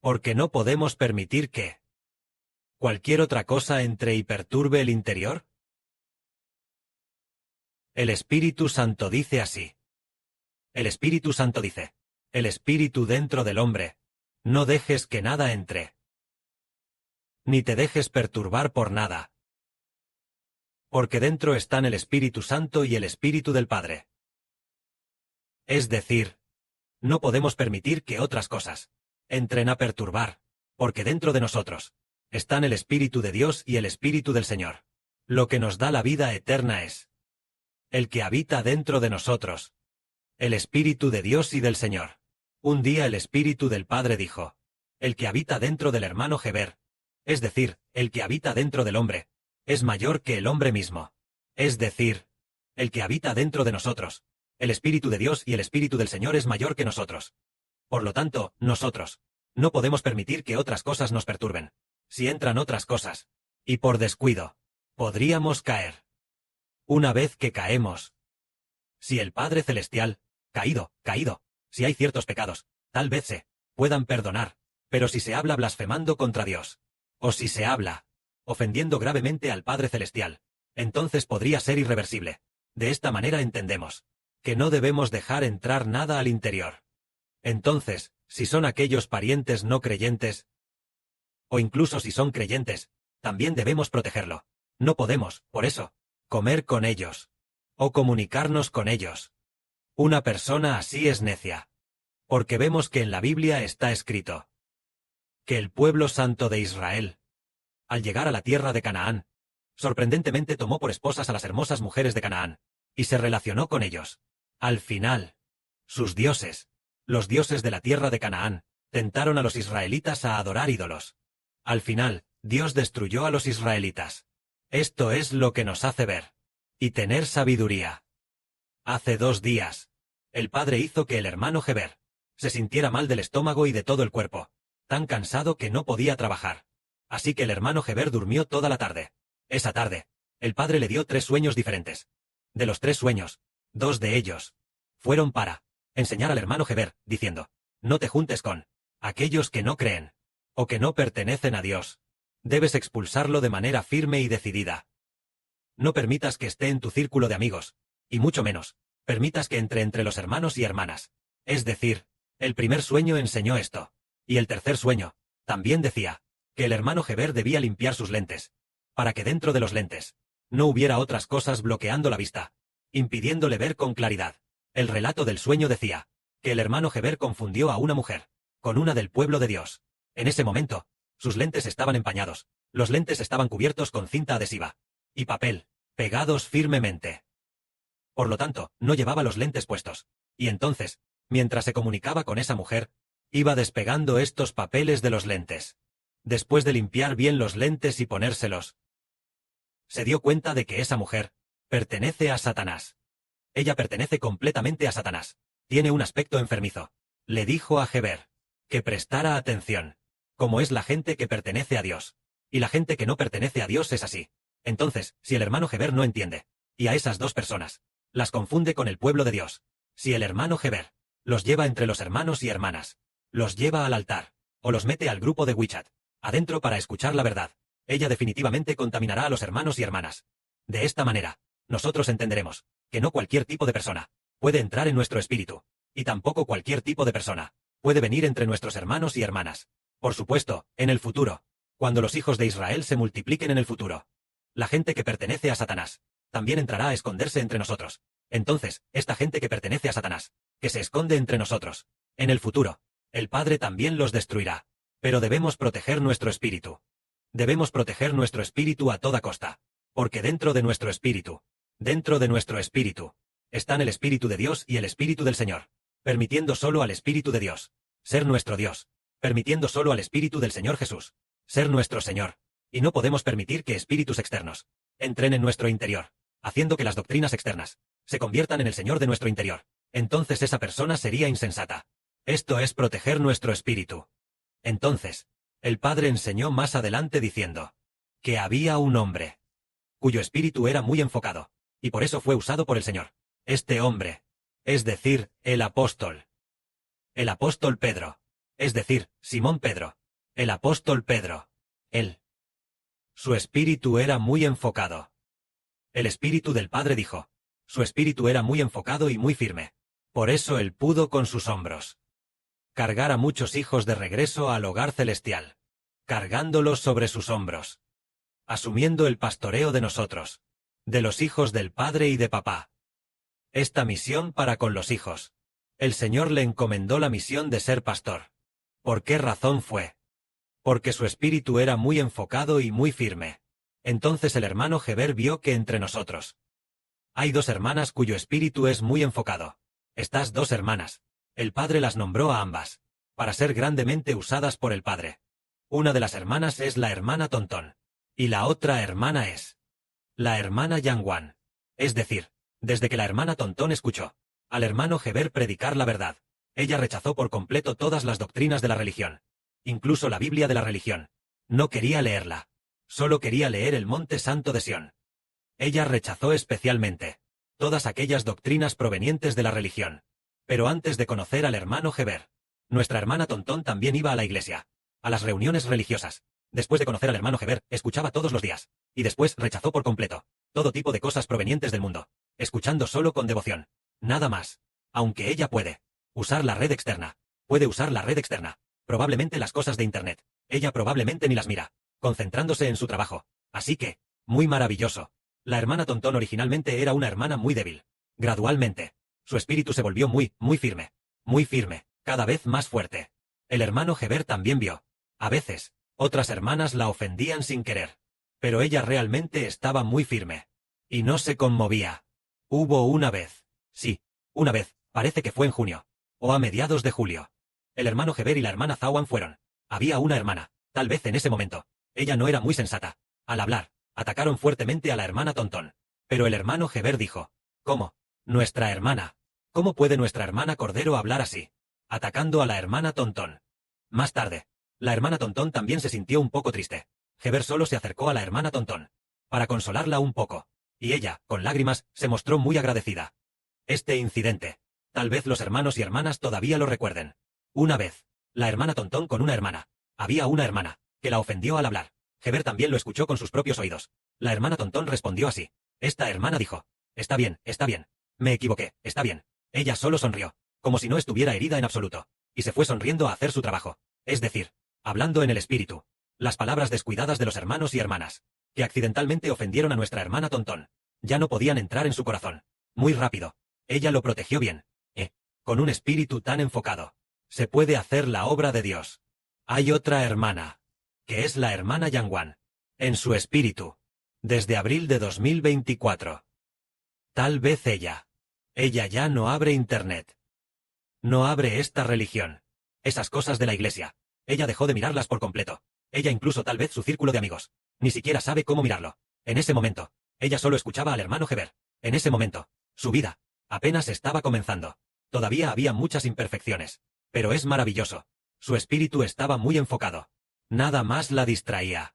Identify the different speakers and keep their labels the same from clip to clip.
Speaker 1: Porque no podemos permitir que cualquier otra cosa entre y perturbe el interior. El Espíritu Santo dice así. El Espíritu Santo dice, el Espíritu dentro del hombre, no dejes que nada entre. Ni te dejes perturbar por nada. Porque dentro están el Espíritu Santo y el Espíritu del Padre. Es decir, no podemos permitir que otras cosas entren a perturbar, porque dentro de nosotros están el Espíritu de Dios y el Espíritu del Señor. Lo que nos da la vida eterna es el que habita dentro de nosotros, el Espíritu de Dios y del Señor. Un día el Espíritu del Padre dijo, el que habita dentro del hermano Heber, es decir, el que habita dentro del hombre, es mayor que el hombre mismo. Es decir, el que habita dentro de nosotros, el Espíritu de Dios y el Espíritu del Señor es mayor que nosotros. Por lo tanto, nosotros no podemos permitir que otras cosas nos perturben. Si entran otras cosas, y por descuido, podríamos caer. Una vez que caemos, si el Padre Celestial, caído, si hay ciertos pecados, tal vez se puedan perdonar, pero si se habla blasfemando contra Dios, o si se habla ofendiendo gravemente al Padre Celestial, entonces podría ser irreversible. De esta manera entendemos que no debemos dejar entrar nada al interior. Entonces, si son aquellos parientes no creyentes, o incluso si son creyentes, también debemos protegerlo. No podemos, por eso, comer con ellos, o comunicarnos con ellos. Una persona así es necia. Porque vemos que en la Biblia está escrito que el pueblo santo de Israel, al llegar a la tierra de Canaán, sorprendentemente tomó por esposas a las hermosas mujeres de Canaán, y se relacionó con ellos. Al final, sus dioses, los dioses de la tierra de Canaán, tentaron a los israelitas a adorar ídolos. Al final, Dios destruyó a los israelitas. Esto es lo que nos hace ver y tener sabiduría. Hace 2 días, el padre hizo que el hermano Heber se sintiera mal del estómago y de todo el cuerpo, tan cansado que no podía trabajar. Así que el hermano Heber durmió toda la tarde. Esa tarde, el padre le dio 3 sueños diferentes. De los 3 sueños, 2 de ellos fueron para enseñar al hermano Heber, diciendo, no te juntes con aquellos que no creen, o que no pertenecen a Dios. Debes expulsarlo de manera firme y decidida. No permitas que esté en tu círculo de amigos, y mucho menos, permitas que entre los hermanos y hermanas. Es decir, el primer sueño enseñó esto, y el tercer sueño también decía que el hermano Heber debía limpiar sus lentes, para que dentro de los lentes no hubiera otras cosas bloqueando la vista, impidiéndole ver con claridad. El relato del sueño decía que el hermano Heber confundió a una mujer con una del pueblo de Dios. En ese momento, sus lentes estaban empañados, los lentes estaban cubiertos con cinta adhesiva y papel, pegados firmemente. Por lo tanto, no llevaba los lentes puestos, y entonces, mientras se comunicaba con esa mujer, iba despegando estos papeles de los lentes. Después de limpiar bien los lentes y ponérselos, se dio cuenta de que esa mujer pertenece a Satanás. Ella pertenece completamente a Satanás. Tiene un aspecto enfermizo. Le dijo a Heber que prestara atención, como es la gente que pertenece a Dios. Y la gente que no pertenece a Dios es así. Entonces, si el hermano Heber no entiende, y a esas 2 personas las confunde con el pueblo de Dios, si el hermano Heber los lleva entre los hermanos y hermanas, los lleva al altar, o los mete al grupo de WeChat, adentro para escuchar la verdad, ella definitivamente contaminará a los hermanos y hermanas. De esta manera, nosotros entenderemos que no cualquier tipo de persona puede entrar en nuestro espíritu, y tampoco cualquier tipo de persona puede venir entre nuestros hermanos y hermanas. Por supuesto, en el futuro, cuando los hijos de Israel se multipliquen en el futuro, la gente que pertenece a Satanás también entrará a esconderse entre nosotros. Entonces, esta gente que pertenece a Satanás, que se esconde entre nosotros, en el futuro, el Padre también los destruirá. Pero debemos proteger nuestro espíritu. Debemos proteger nuestro espíritu a toda costa, porque dentro de nuestro espíritu, están el Espíritu de Dios y el Espíritu del Señor, permitiendo solo al Espíritu de Dios ser nuestro Dios, permitiendo solo al Espíritu del Señor Jesús ser nuestro Señor, y no podemos permitir que espíritus externos entren en nuestro interior, haciendo que las doctrinas externas se conviertan en el Señor de nuestro interior. Entonces esa persona sería insensata. Esto es proteger nuestro espíritu. Entonces, el Padre enseñó más adelante diciendo que había un hombre cuyo espíritu era muy enfocado, y por eso fue usado por el Señor. Este hombre, es decir, el apóstol Pedro, es decir, Simón Pedro, El apóstol Pedro. Él. Su espíritu era muy enfocado. El espíritu del Padre dijo. Su espíritu era muy enfocado y muy firme. Por eso él pudo con sus hombros cargar a muchos hijos de regreso al hogar celestial, cargándolos sobre sus hombros, asumiendo el pastoreo de nosotros, de los hijos del Padre y de Papá. Esta misión para con los hijos. El Señor le encomendó la misión de ser pastor. ¿Por qué razón fue? Porque su espíritu era muy enfocado y muy firme. Entonces el hermano Heber vio que entre nosotros hay dos hermanas cuyo espíritu es muy enfocado. Estas dos hermanas, el Padre las nombró a ambas, para ser grandemente usadas por el Padre. Una de las hermanas es la hermana Tontón, y la otra hermana es la hermana Yangwan. Es decir, desde que la hermana Tontón escuchó al hermano Heber predicar la verdad, ella rechazó por completo todas las doctrinas de la religión, incluso la Biblia de la religión. No quería leerla, solo quería leer el Monte Santo de Sión. Ella rechazó especialmente todas aquellas doctrinas provenientes de la religión. Pero antes de conocer al hermano Heber, nuestra hermana Tontón también iba a la iglesia, a las reuniones religiosas. Después de conocer al hermano Heber, escuchaba todos los días, y después rechazó por completo todo tipo de cosas provenientes del mundo, escuchando solo con devoción. Nada más. Aunque ella puede usar la red externa, probablemente las cosas de Internet, ella probablemente ni las mira, concentrándose en su trabajo. Así que, muy maravilloso. La hermana Tontón originalmente era una hermana muy débil. Gradualmente, su espíritu se volvió muy firme, cada vez más fuerte. El hermano Heber también vio. A veces, otras hermanas la ofendían sin querer. Pero ella realmente estaba muy firme. Y no se conmovía. Hubo una vez. Sí, una vez, parece que fue en junio. O a mediados de julio. El hermano Heber y la hermana Zawan fueron. Había una hermana, tal vez en ese momento. Ella no era muy sensata. Al hablar, atacaron fuertemente a la hermana Tontón. Pero el hermano Heber dijo. ¿Cómo? Nuestra hermana. ¿Cómo puede nuestra hermana Cordero hablar así? Atacando a la hermana Tontón. Más tarde, la hermana Tontón también se sintió un poco triste. Heber solo se acercó a la hermana Tontón para consolarla un poco, y ella, con lágrimas, se mostró muy agradecida. Este incidente, tal vez los hermanos y hermanas todavía lo recuerden. Una vez, la hermana Tontón con una hermana. Había una hermana que la ofendió al hablar. Heber también lo escuchó con sus propios oídos. La hermana Tontón respondió así. Esta hermana dijo. Está bien, me equivoqué, está bien. Ella solo sonrió, como si no estuviera herida en absoluto, y se fue sonriendo a hacer su trabajo. Es decir, hablando en el espíritu. Las palabras descuidadas de los hermanos y hermanas, que accidentalmente ofendieron a nuestra hermana Tontón, ya no podían entrar en su corazón. Muy rápido. Ella lo protegió bien. Con un espíritu tan enfocado, se puede hacer la obra de Dios. Hay otra hermana, que es la hermana Yangwan, en su espíritu, desde abril de 2024. Tal vez ella ya no abre Internet. No abre esta religión. Esas cosas de la iglesia. Ella dejó de mirarlas por completo. Ella incluso tal vez su círculo de amigos. Ni siquiera sabe cómo mirarlo. En ese momento, ella solo escuchaba al hermano Heber. En ese momento, su vida apenas estaba comenzando. Todavía había muchas imperfecciones. Pero es maravilloso. Su espíritu estaba muy enfocado. Nada más la distraía.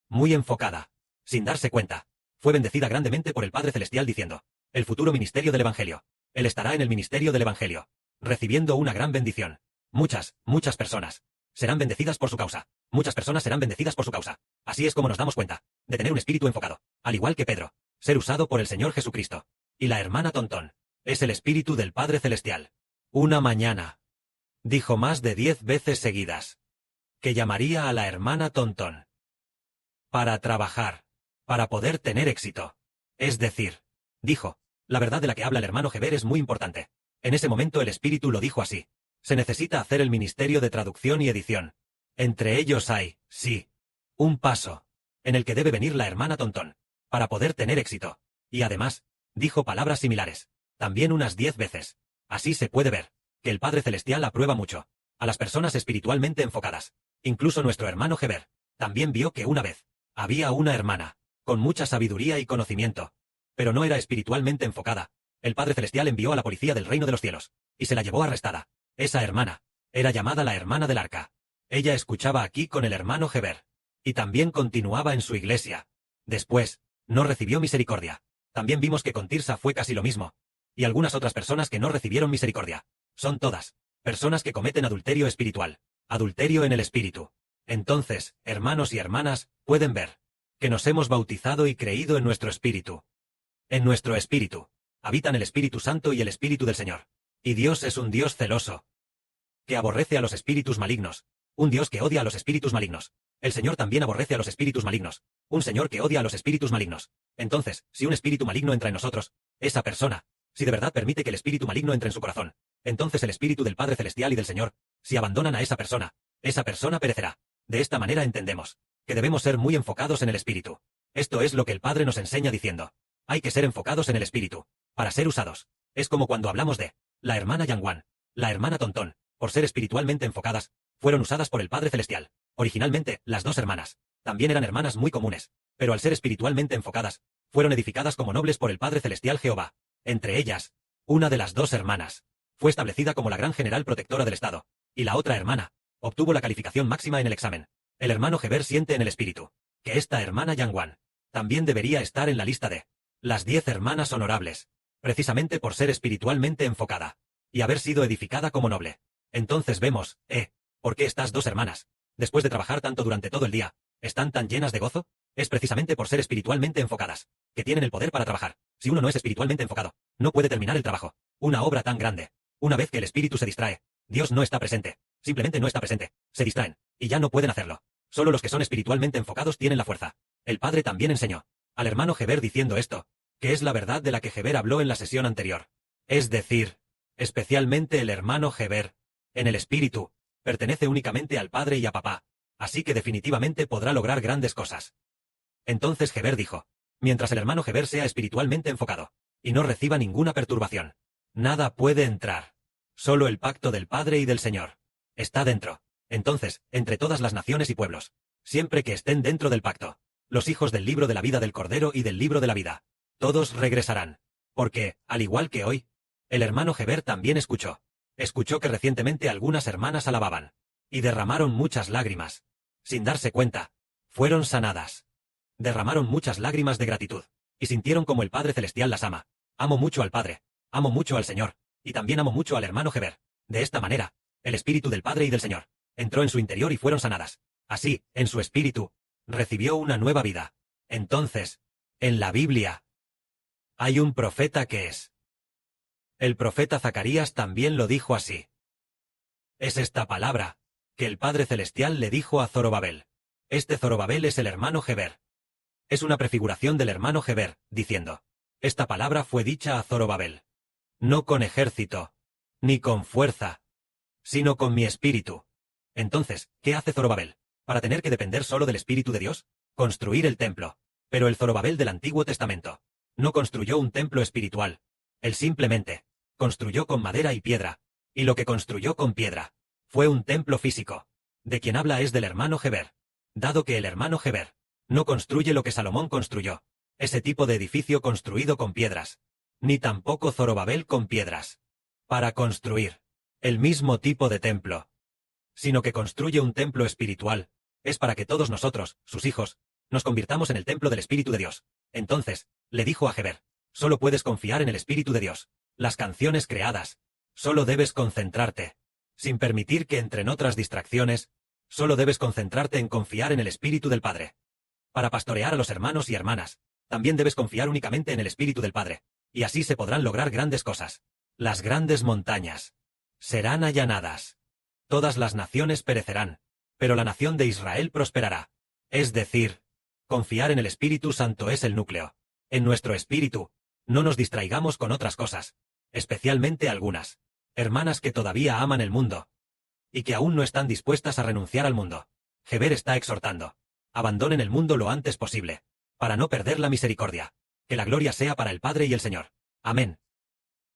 Speaker 1: Muy enfocada. Sin darse cuenta. Fue bendecida grandemente por el Padre Celestial diciendo. El futuro ministerio del Evangelio. Él estará en el ministerio del Evangelio, recibiendo una gran bendición. Muchas personas serán bendecidas por su causa. Muchas personas serán bendecidas por su causa. Así es como nos damos cuenta de tener un espíritu enfocado, al igual que Pedro, ser usado por el Señor Jesucristo. Y la hermana Tontón es el espíritu del Padre Celestial. Una mañana, dijo más de 10 veces seguidas, que llamaría a la hermana Tontón para trabajar, para poder tener éxito. Es decir, dijo, la verdad de la que habla el hermano Heber es muy importante. En ese momento el espíritu lo dijo así. Se necesita hacer el ministerio de traducción y edición. Entre ellos hay, sí, un paso, en el que debe venir la hermana Tontón, para poder tener éxito. Y además, dijo palabras similares, también unas 10 veces. Así se puede ver, que el Padre Celestial aprueba mucho a las personas espiritualmente enfocadas. Incluso nuestro hermano Heber también vio que una vez había una hermana con mucha sabiduría y conocimiento, pero no era espiritualmente enfocada. El Padre Celestial envió a la policía del reino de los cielos, y se la llevó arrestada. Esa hermana era llamada la hermana del arca. Ella escuchaba aquí con el hermano Heber, y también continuaba en su iglesia. Después, no recibió misericordia. También vimos que con Tirsa fue casi lo mismo. Y algunas otras personas que no recibieron misericordia. Son todas personas que cometen adulterio espiritual. Adulterio en el espíritu. Entonces, hermanos y hermanas, pueden ver que nos hemos bautizado y creído en nuestro espíritu. En nuestro espíritu habitan el Espíritu Santo y el Espíritu del Señor. Y Dios es un Dios celoso, que aborrece a los espíritus malignos. Un Dios que odia a los espíritus malignos. El Señor también aborrece a los espíritus malignos. Un Señor que odia a los espíritus malignos. Entonces, si un espíritu maligno entra en nosotros, esa persona, si de verdad permite que el espíritu maligno entre en su corazón, entonces el Espíritu del Padre Celestial y del Señor, si abandonan a esa persona perecerá. De esta manera entendemos que debemos ser muy enfocados en el Espíritu. Esto es lo que el Padre nos enseña diciendo. Hay que ser enfocados en el Espíritu, para ser usados. Es como cuando hablamos de la hermana Yangwan, la hermana Tontón, por ser espiritualmente enfocadas, fueron usadas por el Padre Celestial. Originalmente, las dos hermanas, también eran hermanas muy comunes, pero al ser espiritualmente enfocadas, fueron edificadas como nobles por el Padre Celestial Jehová. Entre ellas, una de las dos hermanas, fue establecida como la gran general protectora del Estado, y la otra hermana, obtuvo la calificación máxima en el examen. El hermano Heber siente en el espíritu que esta hermana Yangwan también debería estar en la lista de las 10 hermanas honorables, precisamente por ser espiritualmente enfocada y haber sido edificada como noble. Entonces vemos, ¿por qué estas dos hermanas, después de trabajar tanto durante todo el día, están tan llenas de gozo? Es precisamente por ser espiritualmente enfocadas, que tienen el poder para trabajar. Si uno no es espiritualmente enfocado, no puede terminar el trabajo. Una obra tan grande. Una vez que el espíritu se distrae, Dios no está presente. Simplemente no está presente. Se distraen, y ya no pueden hacerlo. Solo los que son espiritualmente enfocados tienen la fuerza. El Padre también enseñó al hermano Heber diciendo esto, que es la verdad de la que Heber habló en la sesión anterior. Es decir, especialmente el hermano Heber, en el espíritu, pertenece únicamente al Padre y a Papá, así que definitivamente podrá lograr grandes cosas. Entonces Heber dijo, mientras el hermano Heber sea espiritualmente enfocado, y no reciba ninguna perturbación, nada puede entrar. Solo el pacto del Padre y del Señor está dentro. Entonces, entre todas las naciones y pueblos, siempre que estén dentro del pacto, los hijos del libro de la vida del Cordero y del libro de la vida, todos regresarán. Porque, al igual que hoy, el hermano Heber también escuchó que recientemente algunas hermanas alababan, y derramaron muchas lágrimas. Sin darse cuenta, fueron sanadas. Derramaron muchas lágrimas de gratitud, y sintieron como el Padre Celestial las ama. Amo mucho al Padre, amo mucho al Señor, y también amo mucho al hermano Heber. De esta manera, el Espíritu del Padre y del Señor entró en su interior y fueron sanadas. Así, en su espíritu, recibió una nueva vida. Entonces, en la Biblia, hay un profeta que es. El profeta Zacarías también lo dijo así. Es esta palabra que el Padre Celestial le dijo a Zorobabel. Este Zorobabel es el hermano Heber. Es una prefiguración del hermano Heber, diciendo, esta palabra fue dicha a Zorobabel. No con ejército, ni con fuerza, sino con mi espíritu. Entonces, ¿qué hace Zorobabel? Para tener que depender solo del Espíritu de Dios, construir el templo. Pero el Zorobabel del Antiguo Testamento no construyó un templo espiritual. Él simplemente construyó con madera y piedra, y lo que construyó con piedra fue un templo físico. De quien habla es del hermano Heber. Dado que el hermano Heber no construye lo que Salomón construyó, ese tipo de edificio construido con piedras, ni tampoco Zorobabel con piedras, para construir el mismo tipo de templo, sino que construye un templo espiritual, es para que todos nosotros, sus hijos, nos convirtamos en el templo del Espíritu de Dios. Entonces, le dijo a Heber, solo puedes confiar en el Espíritu de Dios. Las canciones creadas, solo debes concentrarte, sin permitir que entren otras distracciones, solo debes concentrarte en confiar en el Espíritu del Padre. Para pastorear a los hermanos y hermanas, también debes confiar únicamente en el Espíritu del Padre, y así se podrán lograr grandes cosas. Las grandes montañas serán allanadas. Todas las naciones perecerán, pero la nación de Israel prosperará. Es decir, confiar en el Espíritu Santo es el núcleo. En nuestro espíritu, no nos distraigamos con otras cosas, especialmente algunas hermanas que todavía aman el mundo, y que aún no están dispuestas a renunciar al mundo. Heber está exhortando, abandonen el mundo lo antes posible, para no perder la misericordia. Que la gloria sea para el Padre y el Señor. Amén.